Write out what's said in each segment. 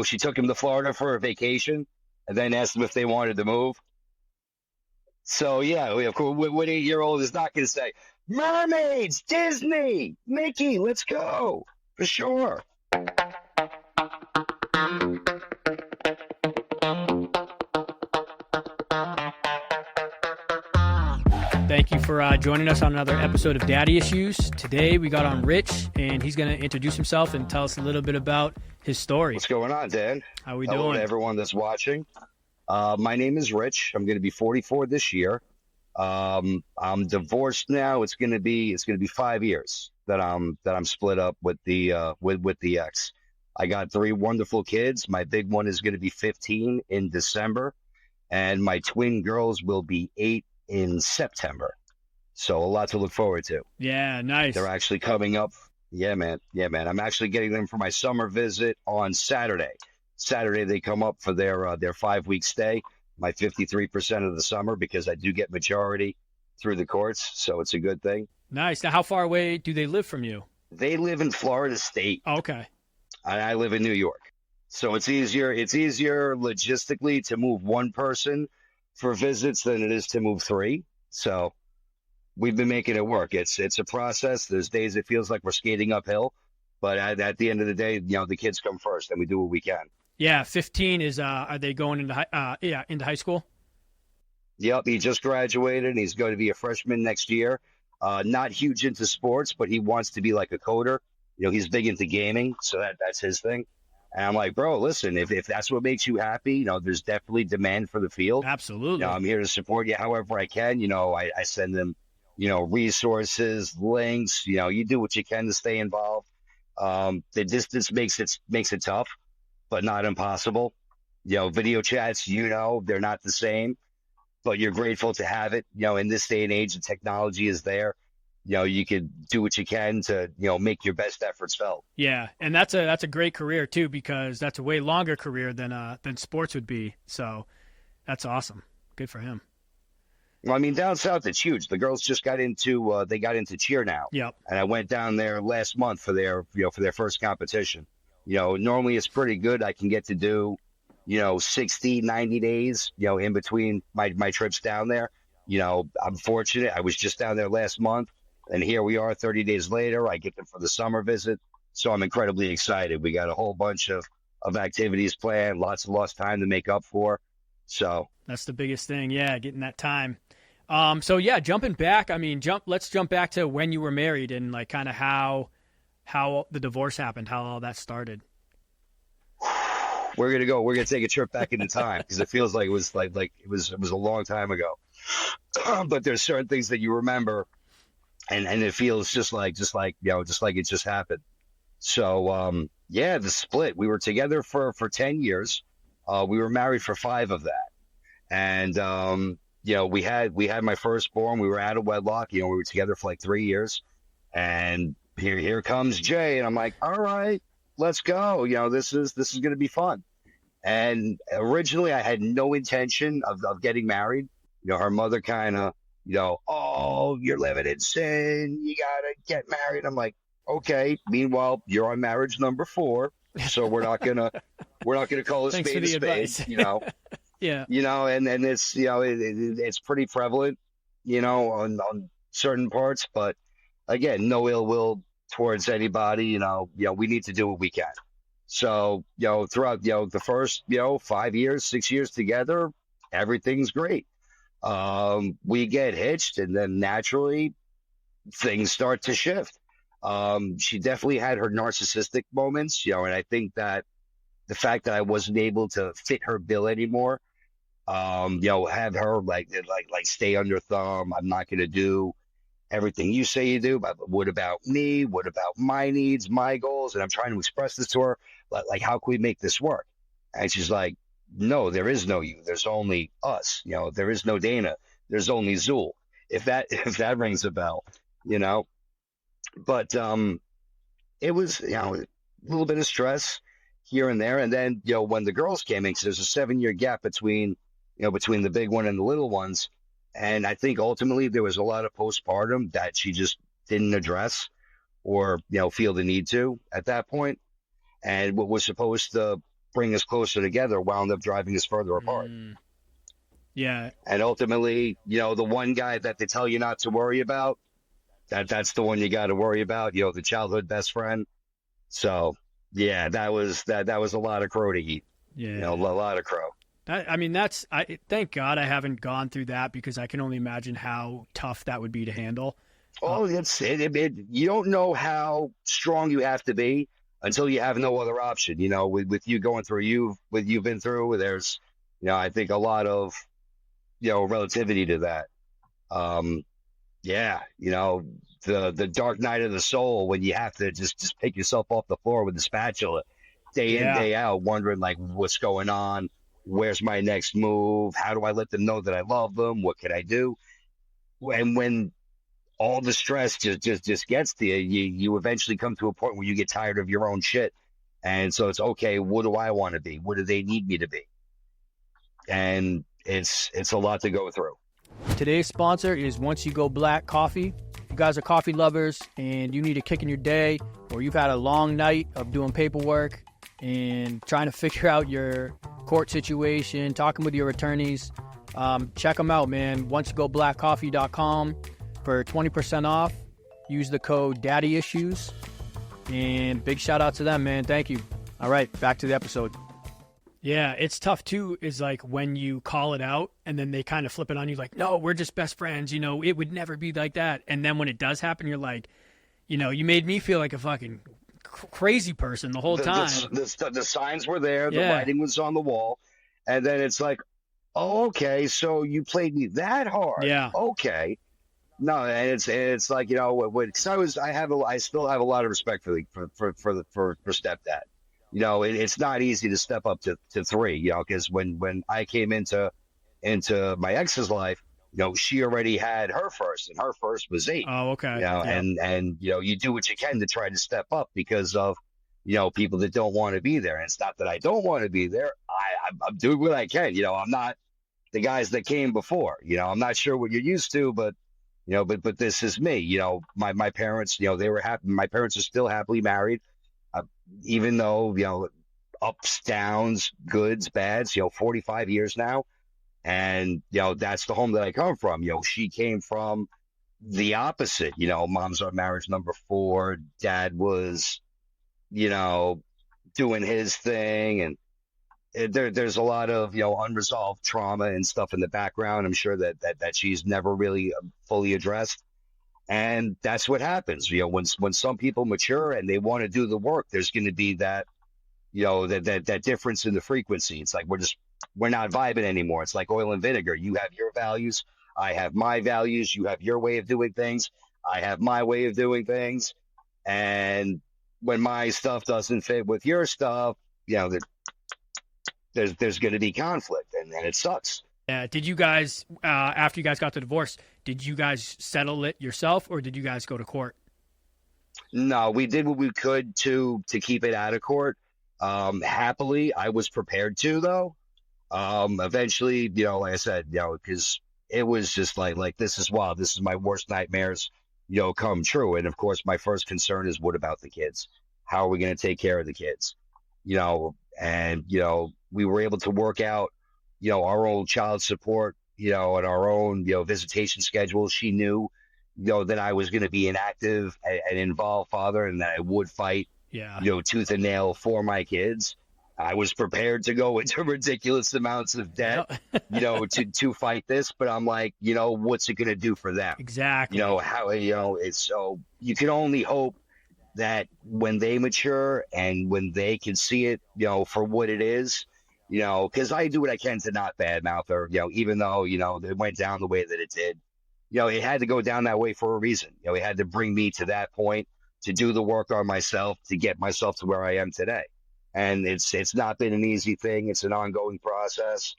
She took him to Florida for a vacation and then asked them if they wanted to move. So yeah, of course, what 8-year-old is not going to say mermaids, Disney, Mickey, let's go for sure. Thank you for joining us on another episode of Daddy Issues. Today we got on Rich, and he's going to introduce himself and tell us a little bit about his story. What's going on, Dan? How we Hello doing? to everyone that's watching. My name is Rich. I'm going to be 44 this year. I'm divorced now. It's going to be 5 years that I'm split up with the with the ex. I got 3 wonderful kids. My big one is going to be 15 in December, and my twin girls will be 8 in September. So a lot to look forward to. Yeah, nice. They're actually coming up. Yeah, man. I'm actually getting them for my summer visit on Saturday. Saturday they come up for their 5-week stay, my 53% of the summer, because I do get majority through the courts, so it's a good thing. Nice. Now, how far away do they live from you? They live in Florida State. Oh, okay. And I live in New York. So it's easier logistically to move one person for visits than it is to move 3. So we've been making it work. It's a process. There's days it feels like we're skating uphill, but at the end of the day, the kids come first, and we do what we can. Yeah, 15 is. Are they going into into high school? Yep, he just graduated, and he's going to be a freshman next year. Not huge into sports, but he wants to be like a coder. He's big into gaming, so that's his thing. And I'm like, bro, listen, if that's what makes you happy, there's definitely demand for the field. Absolutely. I'm here to support you however I can. I send them, resources, links. You do what you can to stay involved. The distance makes it tough, but not impossible. Video chats, they're not the same, but you're grateful to have it. In this day and age, the technology is there. You could do what you can to, make your best efforts felt. Yeah, and that's a great career too, because that's a way longer career than sports would be. So that's awesome. Good for him. Well, I mean, down south it's huge. The girls just got into cheer now. Yep. And I went down there last month for their first competition. Normally it's pretty good. I can get to do 60, 90 days, in between my trips down there. I'm fortunate. I was just down there last month. And here we are 30 days later. I get them for the summer visit. So I'm incredibly excited. We got a whole bunch of activities planned, lots of lost time to make up for. So that's the biggest thing. Yeah, getting that time. So yeah, jumping back, let's jump back to when you were married and like kind of how the divorce happened, how all that started. We're going to take a trip back into time because it feels like it was like it was a long time ago. But there's certain things that you remember. And it feels just like it just happened. So the split. We were together for 10 years. We were married for 5 of that. And we had my firstborn. We were out of wedlock. We were together for like 3 years. And here comes Jay, and I'm like, all right, let's go. This is going to be fun. And originally, I had no intention of getting married. Her mother kind of. Oh, you're living in sin. You gotta get married. I'm like, okay. Meanwhile, you're on marriage number 4, so we're not gonna call a spade a spade. Yeah. And it's it's pretty prevalent, on certain parts. But again, no ill will towards anybody. We need to do what we can. So throughout the first 5 years, 6 years together, everything's great. We get hitched, and then naturally things start to shift. She definitely had her narcissistic moments, and I think that the fact that I wasn't able to fit her bill anymore, have her like stay under thumb. I'm not going to do everything you say you do, but what about me? What about my needs, my goals? And I'm trying to express this to her, like how can we make this work? And she's like, no, there is no you. There's only us. There is no Dana. There's only Zool. If that rings a bell, But it was a little bit of stress here and there, and then when the girls came in, because there's a 7-year gap between the big one and the little ones, and I think ultimately there was a lot of postpartum that she just didn't address or feel the need to at that point. And what was supposed to bring us closer together wound up driving us further apart. Mm, yeah, And ultimately, the one guy that they tell you not to worry about, that's the one you got to worry about, the childhood best friend. So, yeah, that was a lot of crow to eat, a yeah. lot of crow. I mean, thank God I haven't gone through that because I can only imagine how tough that would be to handle. Uh, Oh, it's you don't know how strong you have to be until you have no other option. With you going through you've been through, there's, I think a lot of, relativity to that. Um, yeah, the dark night of the soul when you have to just pick yourself off the floor with the spatula, day in yeah, day out, wondering like what's going on, where's my next move, how do I let them know that I love them, what can I do, and when all the stress just gets to you, you eventually come to a point where you get tired of your own shit. And so it's okay, what do I want to be? What do they need me to be? And it's a lot to go through. Today's sponsor is Once You Go Black Coffee. If you guys are coffee lovers and you need a kick in your day, or you've had a long night of doing paperwork and trying to figure out your court situation, talking with your attorneys, check them out, man. OnceYouGoBlackCoffee.com for 20% off. Use the code DaddyIssues. And big shout out to them, man. Thank you. All right, back to the episode. Yeah, it's tough too, is like when you call it out and then they kind of flip it on you like, no, we're just best friends. It would never be like that. And then when it does happen, you're like, you made me feel like a fucking crazy person the whole time. The signs were there, the Yeah. writing was on the wall. And then it's like, oh, okay, so you played me that hard. Yeah. Okay. No, and it's like, because I still have a lot of respect for stepdad. It's not easy to step up to three, because when I came into my ex's life, she already had her first, and her first was 8. Oh, okay. Yeah. Yeah. And you do what you can to try to step up because of people that don't want to be there. And it's not that I don't want to be there. I'm doing what I can. I'm not the guys that came before. I'm not sure what you're used to, but but this is me. My parents, they were happy. My parents are still happily married, even though ups, downs, goods, bads. 45 years now, and that's the home that I come from. She came from the opposite. Mom's on marriage number 4. Dad was, doing his thing, and there's a lot of unresolved trauma and stuff in the background. I'm sure that she's never really fully addressed, and that's what happens. When some people mature and they want to do the work, there's going to be that that difference in the frequency. It's like we're not vibing anymore. It's like oil and vinegar. You have your values, I have my values. You have your way of doing things, I have my way of doing things, and when my stuff doesn't fit with your stuff, there's going to be conflict, and it sucks. Yeah. Did you guys, after you guys got the divorce, did you guys settle it yourself or did you guys go to court? No, we did what we could to keep it out of court. Happily, I was prepared to, though. Eventually, like I said, because it was just like this is wild. This is my worst nightmares, come true. And of course, my first concern is, what about the kids? How are we going to take care of the kids? And we were able to work out, our own child support, and our own, visitation schedule. She knew, that I was going to be an active and involved father, and that I would fight, Yeah. tooth and nail for my kids. I was prepared to go into ridiculous amounts of debt, to fight this. But I'm like, what's it going to do for them? Exactly. How, it's so you can only hope that when they mature and when they can see it, for what it is, because I do what I can to not badmouth her, even though, it went down the way that it did. It had to go down that way for a reason. It had to bring me to that point to do the work on myself, to get myself to where I am today. And it's not been an easy thing. It's an ongoing process,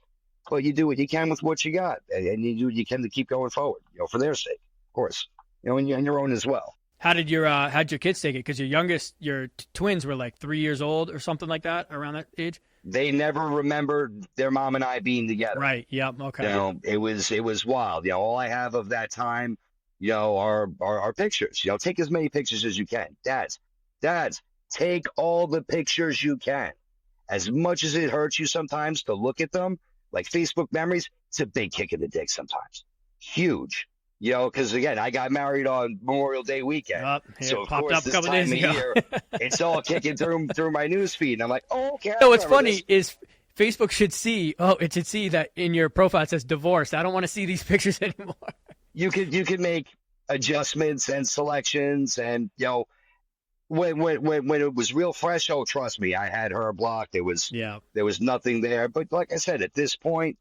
but you do what you can with what you got, and you do what you can to keep going forward, for their sake, of course, and your own as well. How'd your kids take it? Because your twins were like 3 years old or something like that, around that age. They never remembered their mom and I being together. Right. Yep. Okay. It was wild. All I have of that time, are pictures. Take as many pictures as you can. Dads, take all the pictures you can. as much as it hurts you sometimes to look at them, like Facebook memories, it's a big kick in the dick sometimes. Huge. Because again, I got married on Memorial Day weekend. Here, So, of popped course, up a this couple time days of ago. year, it's all kicking through my news feed. And I'm like, oh, okay. No, what's funny is Facebook should see, it should see that in your profile it says divorced. I don't want to see these pictures anymore. You could make adjustments and selections. And, when it was real fresh, oh, trust me, I had her blocked. There was nothing there. But like I said, at this point,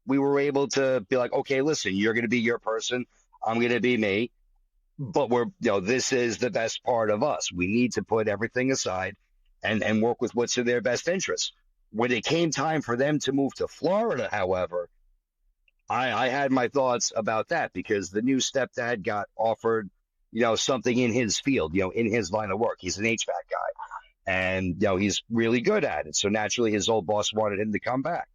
we were able to be like, okay, listen, you're going to be your person. I'm going to be me. But this is the best part of us. We need to put everything aside and work with what's in their best interest. When it came time for them to move to Florida, however, I had my thoughts about that because the new stepdad got offered, something in his field, in his line of work. He's an HVAC guy and, he's really good at it. So naturally his old boss wanted him to come back.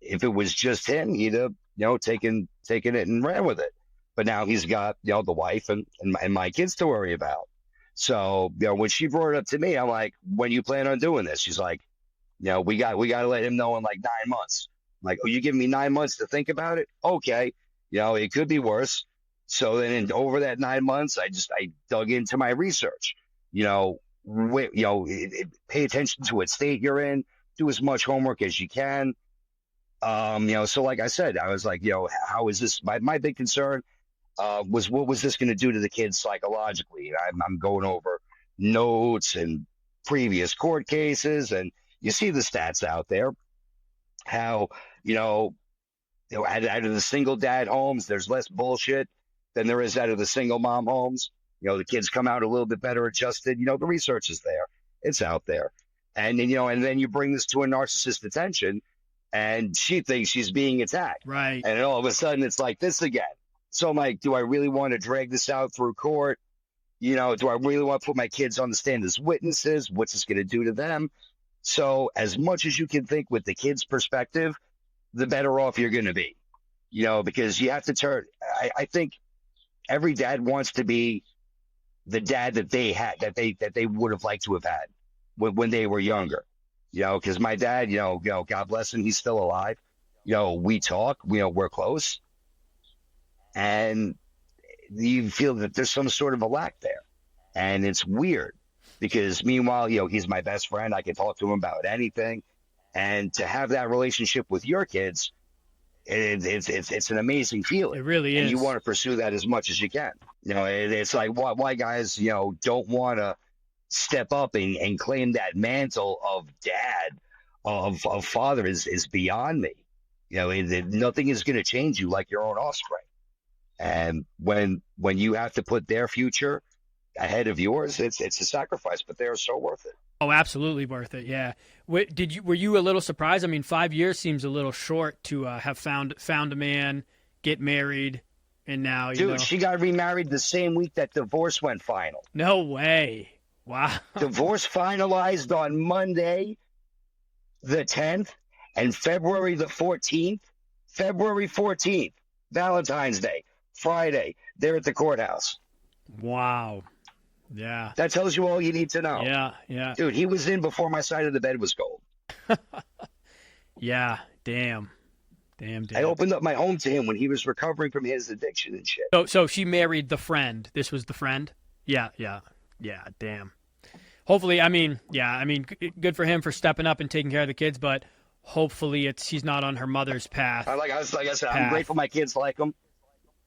If it was just him, he'd have, taken it and ran with it. But now he's got, the wife and my kids to worry about. So, when she brought it up to me, I'm like, when you plan on doing this? She's like, we got to let him know in like 9 months. I'm like, oh, you giving me 9 months to think about it? Okay. It could be worse. So then over that 9 months, I dug into my research, pay attention to what state you're in, do as much homework as you can. So like I said, I was like, how is this? My big concern was what was this going to do to the kids psychologically? I'm going over notes and previous court cases, and you see the stats out there. How out of the single dad homes, there's less bullshit than there is out of the single mom homes. The kids come out a little bit better adjusted. The research is there, it's out there, and then and then you bring this to a narcissist's attention, and she thinks she's being attacked, right? And then all of a sudden it's like this again. So I'm like, do I really want to drag this out through court? Do I really want to put my kids on the stand as witnesses? What's this going to do to them? So as much as you can think with the kids' perspective, the better off you're going to be, because you have to turn. I think every dad wants to be the dad that they had, that they would have liked to have had when they were younger, because my dad, God bless him, he's still alive. We talk, we're close. And you feel that there's some sort of a lack there. And it's weird because meanwhile, he's my best friend. I can talk to him about anything. And to have that relationship with your kids, it's an amazing feeling. It really is. And you want to pursue that as much as you can. It's like why guys, don't want to step up and claim that mantle of dad, of father is beyond me. Nothing is going to change you like your own offspring. And when you have to put their future ahead of yours, it's a sacrifice, but they're so worth it. Oh, absolutely worth it. Yeah. Were you a little surprised? I mean, 5 years seems a little short to have found a man, get married, and now Dude, she got remarried the same week that divorce went final. No way. Wow. Divorce finalized on Monday, the 10th, and February the 14th. February 14th, Valentine's Day. Friday, they're at the courthouse. Wow. Yeah. That tells you all you need to know. Yeah. Dude, he was in before my side of the bed was cold. Yeah. Damn. I opened up my home to him when he was recovering from his addiction and shit. So she married the friend. This was the friend? Yeah. Damn. Hopefully, good for him for stepping up and taking care of the kids, but hopefully she's not on her mother's path. Like I said, I'm grateful my kids like him.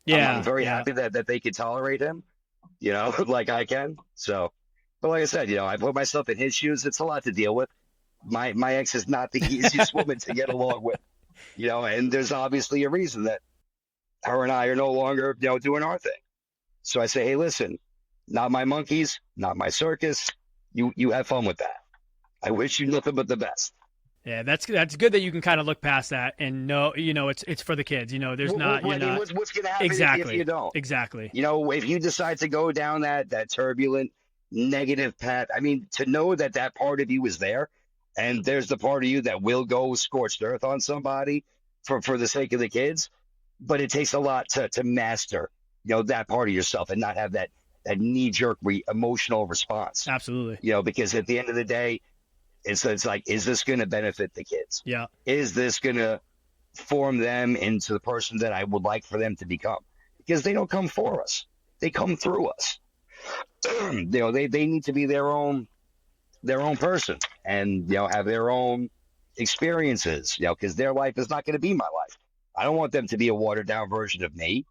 Yeah, I'm very happy that they can tolerate him, like I can. So, but like I said, I put myself in his shoes. It's a lot to deal with. My ex is not the easiest woman to get along with, and there's obviously a reason that her and I are no longer, doing our thing. So I say, hey, listen, not my monkeys, not my circus. You have fun with that. I wish you nothing but the best. Yeah, that's good that you can kind of look past that and know, it's for the kids. There's not. What's going to happen if you don't? Exactly. If you decide to go down that turbulent, negative path, to know that part of you is there, and there's the part of you that will go scorched earth on somebody for the sake of the kids, but it takes a lot to master, that part of yourself and not have that knee-jerk emotional response. Absolutely. Because at the end of the day, It's like, is this going to benefit the kids? Yeah. Is this going to form them into the person that I would like for them to become? Because they don't come for us; they come through us. They need to be their own person, and have their own experiences. Because their life is not going to be my life. I don't want them to be a watered down version of me.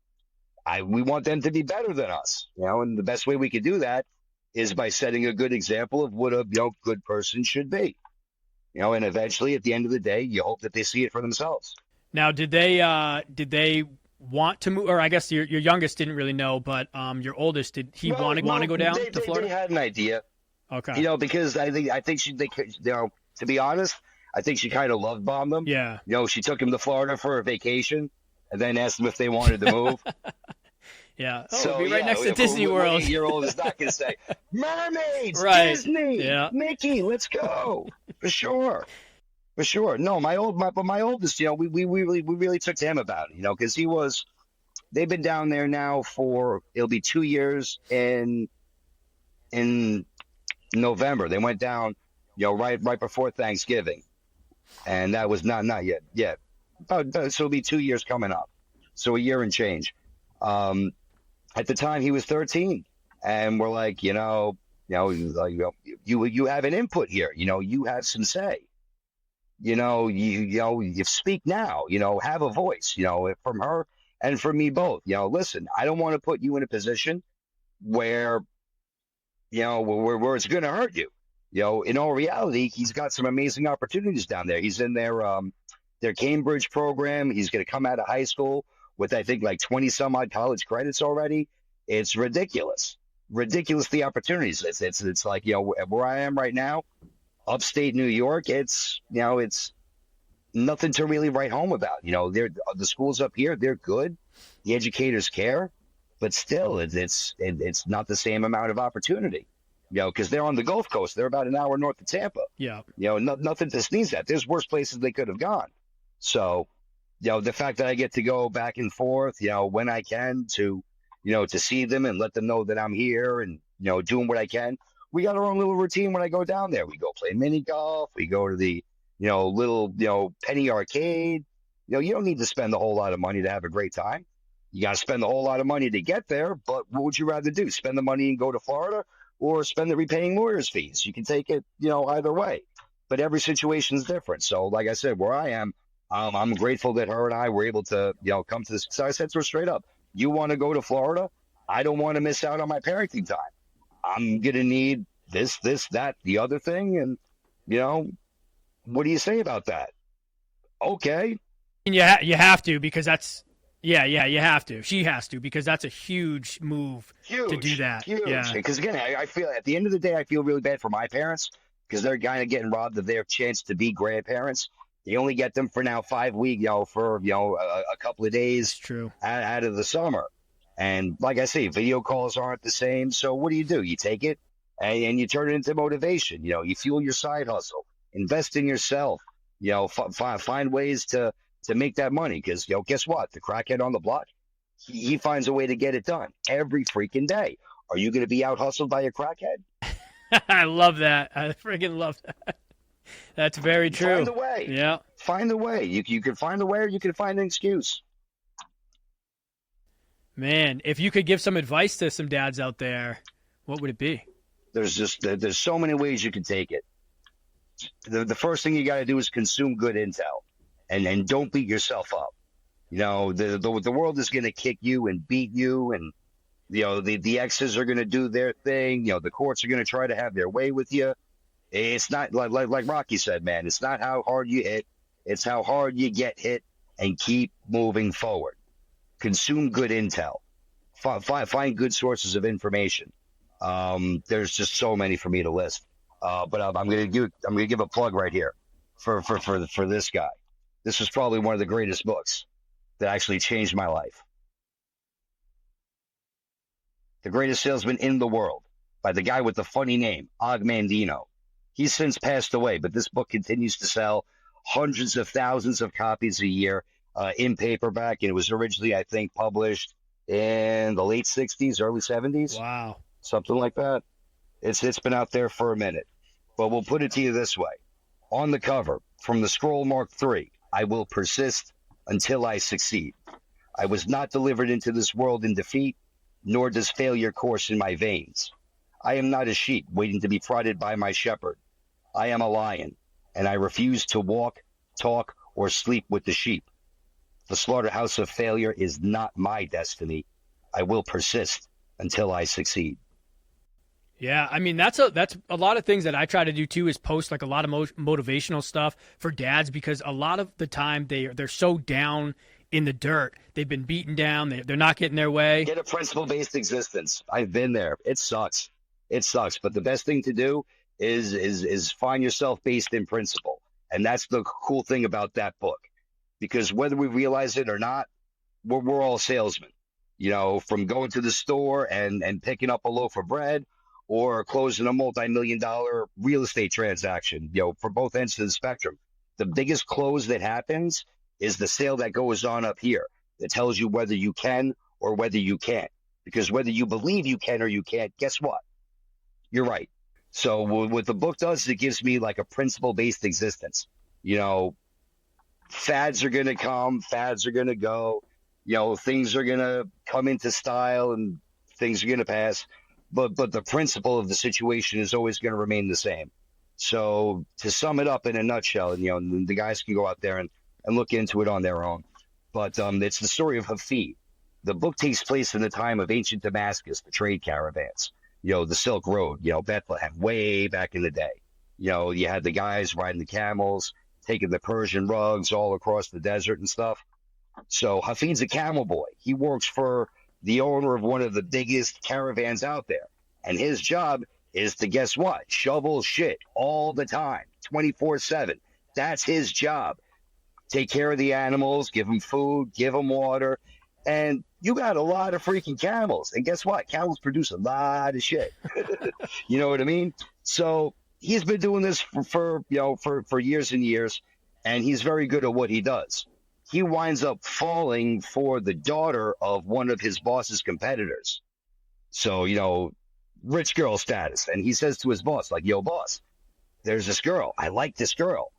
We want them to be better than us. And the best way we could do that is by setting a good example of what a good person should be. And eventually, at the end of the day, you hope that they see it for themselves. Now, did they want to move? Or I guess your youngest didn't really know, but your oldest, did he want to go down to Florida? They had an idea. Okay. Because I think to be honest, I think she kind of love bombed them. Yeah. She took him to Florida for a vacation and then asked them if they wanted to move. Yeah. Oh, So we'll be right next to Disney World. 8-year-old is not going to say, mermaids, Right. Disney, Yeah. Mickey, let's go. For sure. For sure. No, my oldest, we really took to him about it, because they've been down there now it'll be 2 years in November. They went down, right before Thanksgiving, and that was not yet. Yeah, so it'll be 2 years coming up, so a year and change. At the time, he was 13, and we're like, you have an input here. You have some say. You speak now. Have a voice. From her and from me both. Listen, I don't want to put you in a position where where it's going to hurt you. In all reality, he's got some amazing opportunities down there. He's in their Cambridge program. He's going to come out of high school with, I think, like 20 some odd college credits already. It's ridiculous the opportunities. It's like, where I am right now, upstate New York. It's nothing to really write home about. The schools up here, they're good. The educators care. But still, it's not the same amount of opportunity, because they're on the Gulf Coast. They're about an hour north of Tampa. Yeah. Nothing to sneeze at. There's worse places they could have gone. So, the fact that I get to go back and forth, when I can to see them and let them know that I'm here and, doing what I can. We got our own little routine when I go down there. We go play mini golf. We go to the, little, penny arcade. You don't need to spend a whole lot of money to have a great time. You got to spend a whole lot of money to get there, but what would you rather do? Spend the money and go to Florida, or spend it repaying lawyers' fees? You can take it, either way. But every situation is different. So, like I said, where I am, I'm grateful that her and I were able to, come to this. So I said to her straight up, you want to go to Florida? I don't want to miss out on my parenting time. I'm going to need this, that, the other thing. And, what do you say about that? Okay. You have to, because that's... Yeah, you have to. She has to, because that's a huge move to do that. Huge. Yeah. Because again, I feel at the end of the day, I feel really bad for my parents, because they're kind of getting robbed of their chance to be grandparents. They only get them for now 5 weeks, for a couple of days. It's true. Out of the summer. And like I say, video calls aren't the same. So what do? You take it and you turn it into motivation. You fuel your side hustle, invest in yourself. Find ways to make that money, because guess what? The crackhead on the block, he finds a way to get it done every freaking day. Are you going to be out hustled by a crackhead? I love that. I freaking love that. That's very true. Find a way. Yeah. Find a way. You can find a way, or you can find an excuse. Man, if you could give some advice to some dads out there, what would it be? There's so many ways you can take it. The first thing you got to do is consume good intel. And don't beat yourself up. The world is going to kick you and beat you, and the exes are going to do their thing. The courts are going to try to have their way with you. It's not like Rocky said, man. It's not how hard you hit; it's how hard you get hit, and keep moving forward. Consume good intel. Find good sources of information. There's just so many for me to list, but I'm going to give a plug right here for this guy. This was probably one of the greatest books that actually changed my life. The Greatest Salesman in the World, by the guy with the funny name, Og Mandino. He's since passed away, but this book continues to sell hundreds of thousands of copies a year in paperback. And it was originally, I think, published in the late 60s, early 70s. Wow. Something like that. It's been out there for a minute. But we'll put it to you this way. On the cover, from the scroll mark 3, I will persist until I succeed. I was not delivered into this world in defeat, nor does failure course in my veins. I am not a sheep waiting to be prodded by my shepherd. I am a lion, and I refuse to walk, talk, or sleep with the sheep. The slaughterhouse of failure is not my destiny. I will persist until I succeed. Yeah, I mean that's a lot of things that I try to do too is post like a lot of motivational stuff for dads because a lot of the time they're so down in the dirt. They've been beaten down. They're not getting their way. Get a principle-based existence. I've been there. It sucks. It sucks. But the best thing to do is find yourself based in principle. And that's the cool thing about that book. Because whether we realize it or not, we're all salesmen. You know, from going to the store and picking up a loaf of bread or closing a multi-million-dollar real estate transaction, you know, for both ends of the spectrum. The biggest close that happens is the sale that goes on up here that tells you whether you can or whether you can't. Because whether you believe you can or you can't, guess what? You're right. So what the book does is it gives me like a principle-based existence. You know, fads are going to come, fads are going to go. You know, things are going to come into style and things are going to pass. But the principle of the situation is always going to remain the same. So to sum it up in a nutshell, and, you know, the guys can go out there and look into it on their own. But it's the story of Hafid. The book takes place in the time of ancient Damascus, the trade caravans, you know, the Silk Road, you know, Bethlehem, way back in the day. You know, you had the guys riding the camels, taking the Persian rugs all across the desert and stuff. So Hafid's a camel boy. He works for the owner of one of the biggest caravans out there. And his job is to, guess what? Shovel shit all the time, 24/7. That's his job. Take care of the animals, give them food, give them water. And you got a lot of freaking camels. And guess what? Camels produce a lot of shit. You know what I mean? So he's been doing this for years and years. And he's very good at what he does. He winds up falling for the daughter of one of his boss's competitors. So, you know, rich girl status. And he says to his boss, like, yo, boss, there's this girl. I like this girl.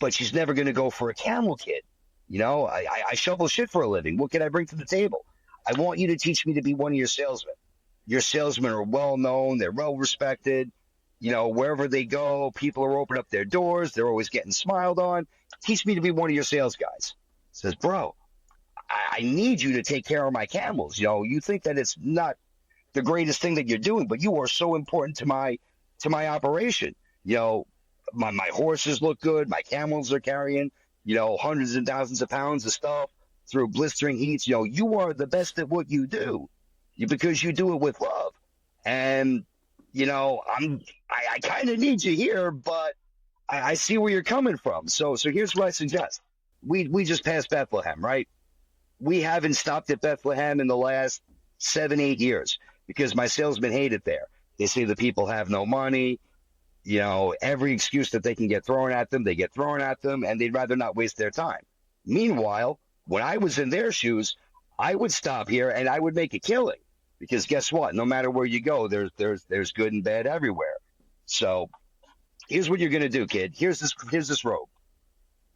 But she's never going to go for a camel kid. You know, I shovel shit for a living. What can I bring to the table? I want you to teach me to be one of your salesmen. Your salesmen are well known. They're well respected. You know, wherever they go, people are opening up their doors. They're always getting smiled on. Teach me to be one of your sales guys. Says, bro, I need you to take care of my camels. You know, you think that it's not the greatest thing that you're doing, but you are so important to my operation. You know, my horses look good. My camels are carrying, you know, hundreds and thousands of pounds of stuff through blistering heats. You know, you are the best at what you do because you do it with love. And, you know, I kind of need you here, but I see where you're coming from. So here's what I suggest. We just passed Bethlehem, right? We haven't stopped at Bethlehem in the last 7-8 years because my salesmen hate it there. They say the people have no money. You know, every excuse that they can get thrown at them, they get thrown at them, and they'd rather not waste their time. Meanwhile, when I was in their shoes, I would stop here and I would make a killing because guess what? No matter where you go, there's good and bad everywhere. So here's what you're going to do, kid. Here's this robe.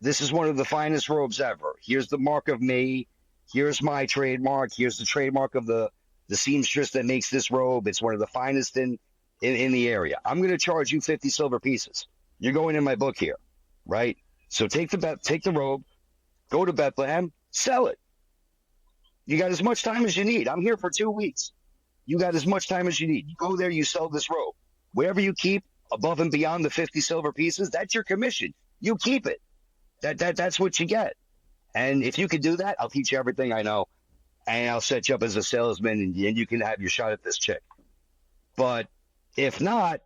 This is one of the finest robes ever. Here's the mark of me. Here's my trademark. Here's the trademark of the seamstress that makes this robe. It's one of the finest in the area. I'm going to charge you 50 silver pieces. You're going in my book here, right? So take the robe, go to Bethlehem, sell it. You got as much time as you need. I'm here for 2 weeks. You got as much time as you need. You go there, you sell this robe. Whatever you keep above and beyond the 50 silver pieces, that's your commission. You keep it. That's what you get. And if you can do that, I'll teach you everything I know. And I'll set you up as a salesman, and you can have your shot at this chick. But if not,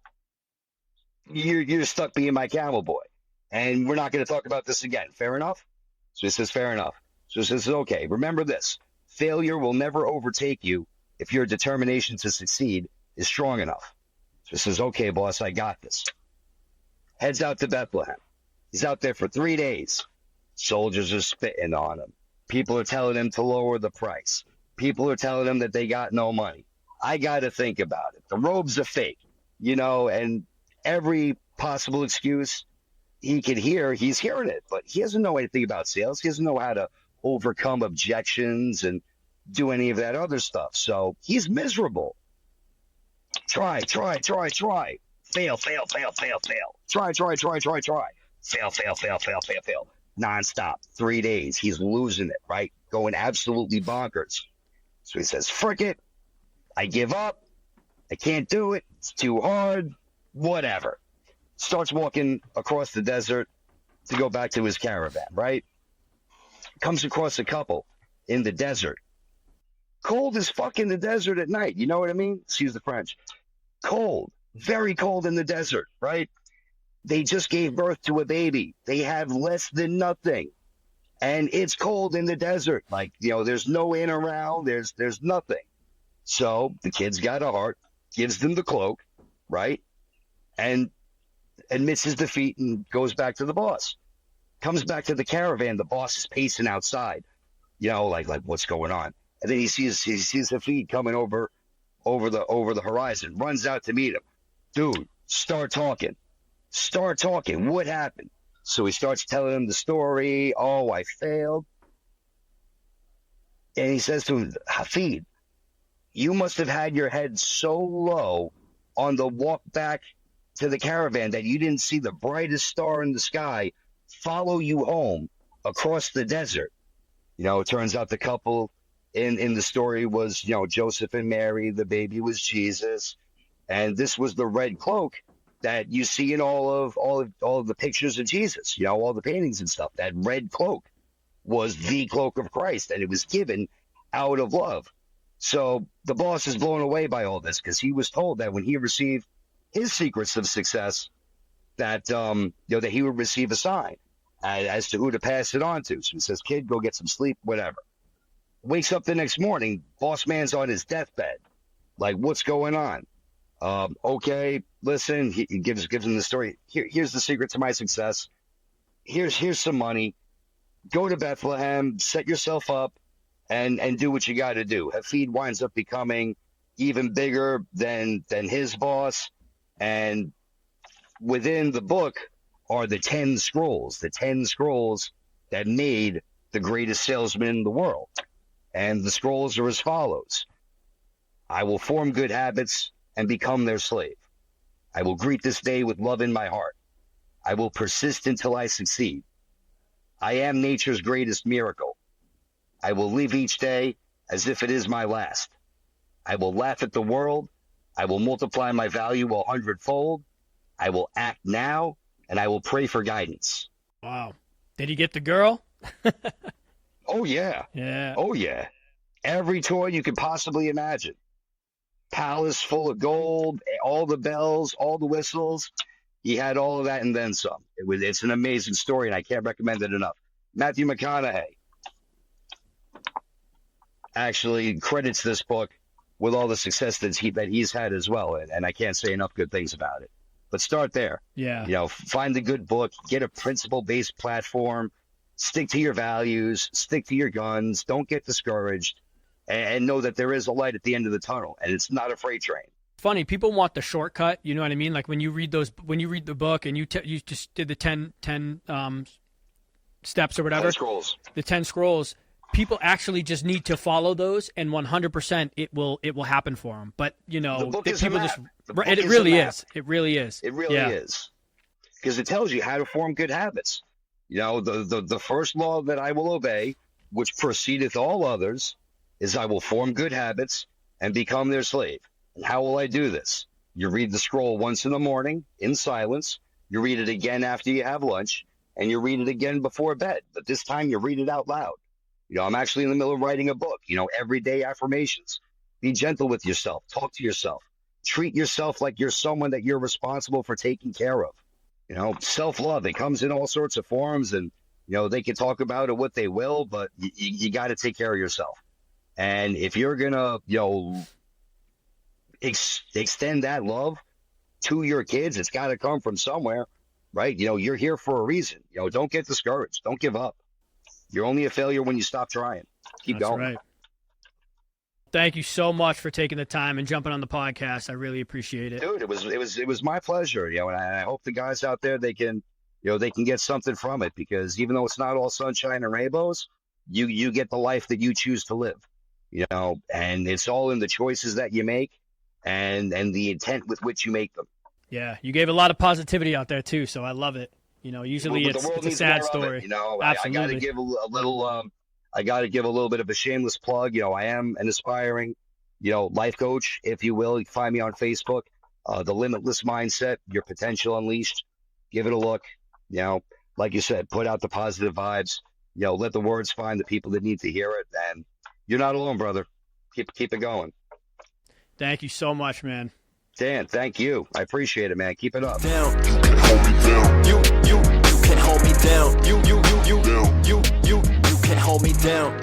you're stuck being my camel boy. And we're not going to talk about this again. Fair enough? So he says, fair enough. So he says, okay, remember this. Failure will never overtake you if your determination to succeed is strong enough. So he says, okay, boss, I got this. Heads out to Bethlehem. He's out there for 3 days. Soldiers are spitting on him. People are telling him to lower the price. People are telling him that they got no money. I got to think about it. The robe's a fake, you know, and every possible excuse he could hear, he's hearing it, but he doesn't know anything about sales. He doesn't know how to overcome objections and do any of that other stuff. So he's miserable. Try. Fail. Try. Fail. Nonstop. 3 days. He's losing it, right? Going absolutely bonkers. So he says, frick it. I give up. I can't do it. It's too hard. Whatever. Starts walking across the desert to go back to his caravan, right? Comes across a couple in the desert. Cold as fuck in the desert at night. You know what I mean? Excuse the French. Cold. Very cold in the desert, right? They just gave birth to a baby. They have less than nothing. And it's cold in the desert. Like, there's no in around. There's nothing. So the kid's got a heart, gives them the cloak, right? And admits his defeat and goes back to the boss. Comes back to the caravan. The boss is pacing outside, like what's going on? And then he sees the feed coming over the horizon. Runs out to meet him. Dude, start talking. What happened? So he starts telling him the story. Oh, I failed. And he says to him, Hafid, you must have had your head so low on the walk back to the caravan that you didn't see the brightest star in the sky follow you home across the desert. It turns out the couple in the story was, Joseph and Mary. The baby was Jesus. And this was the red cloak that you see in all of the pictures of Jesus, all the paintings and stuff. That red cloak was the cloak of Christ, and it was given out of love. So the boss is blown away by all this because he was told that when he received his secrets of success, that that he would receive a sign as to who to pass it on to. So he says, "Kid, go get some sleep, whatever." Wakes up the next morning, boss man's on his deathbed. Like, what's going on? Okay, listen. He gives him the story. Here's the secret to my success. Here's some money. Go to Bethlehem, set yourself up, and do what you got to do. Hafid winds up becoming even bigger than his boss. And within the book are the 10 scrolls that made the greatest salesman in the world. And the scrolls are as follows. I will form good habits and become their slave. I will greet this day with love in my heart. I will persist until I succeed. I am nature's greatest miracle. I will live each day as if it is my last. I will laugh at the world. I will multiply my value 100-fold. I will act now, and I will pray for guidance. Wow. Did he get the girl? Oh, yeah. Yeah. Oh, yeah. Every toy you could possibly imagine. Palace full of gold, all the bells, all the whistles. He had all of that and then some. It's an amazing story, and I can't recommend it enough. Matthew McConaughey actually credits this book with all the success that he's had as well, and I can't say enough good things about it. But start there. Yeah. Find a good book, get a principle-based platform, stick to your values, stick to your guns, don't get discouraged, and know that there is a light at the end of the tunnel, and it's not a freight train. Funny, people want the shortcut. You know what I mean? Like when you read the book and you just did the 10 steps or whatever. 10 scrolls. The 10 scrolls. People actually just need to follow those, and 100% it will happen for them. But the book is people a map. just It really is. It really is. It really is, because it tells you how to form good habits. The first law that I will obey, which precedeth all others, is I will form good habits and become their slave. And how will I do this? You read the scroll once in the morning in silence. You read it again after you have lunch, and you read it again before bed. But this time you read it out loud. I'm actually in the middle of writing a book. Everyday affirmations. Be gentle with yourself. Talk to yourself. Treat yourself like you're someone that you're responsible for taking care of. Self-love, it comes in all sorts of forms, and, they can talk about it what they will, but you got to take care of yourself. And if you're going to, extend that love to your kids, it's got to come from somewhere, right? You're here for a reason. Don't get discouraged. Don't give up. You're only a failure when you stop trying. Keep going. Right. Thank you so much for taking the time and jumping on the podcast. I really appreciate it. Dude, it was my pleasure. And I hope the guys out there, they can get something from it, because even though it's not all sunshine and rainbows, you get the life that you choose to live. And it's all in the choices that you make and the intent with which you make them. Yeah, you gave a lot of positivity out there too, so I love it. Usually Well, it's a sad story. I got to give a little. I got to give a little bit of a shameless plug. I am an aspiring, life coach, if you will. You can find me on Facebook. The Limitless Mindset, Your Potential Unleashed. Give it a look. Like you said, put out the positive vibes. Let the words find the people that need to hear it. And you're not alone, brother. Keep it going. Thank you so much, man. Dan, thank you. I appreciate it, man. Keep it up. Down. You can hold me down. You can hold me down. You can hold me down.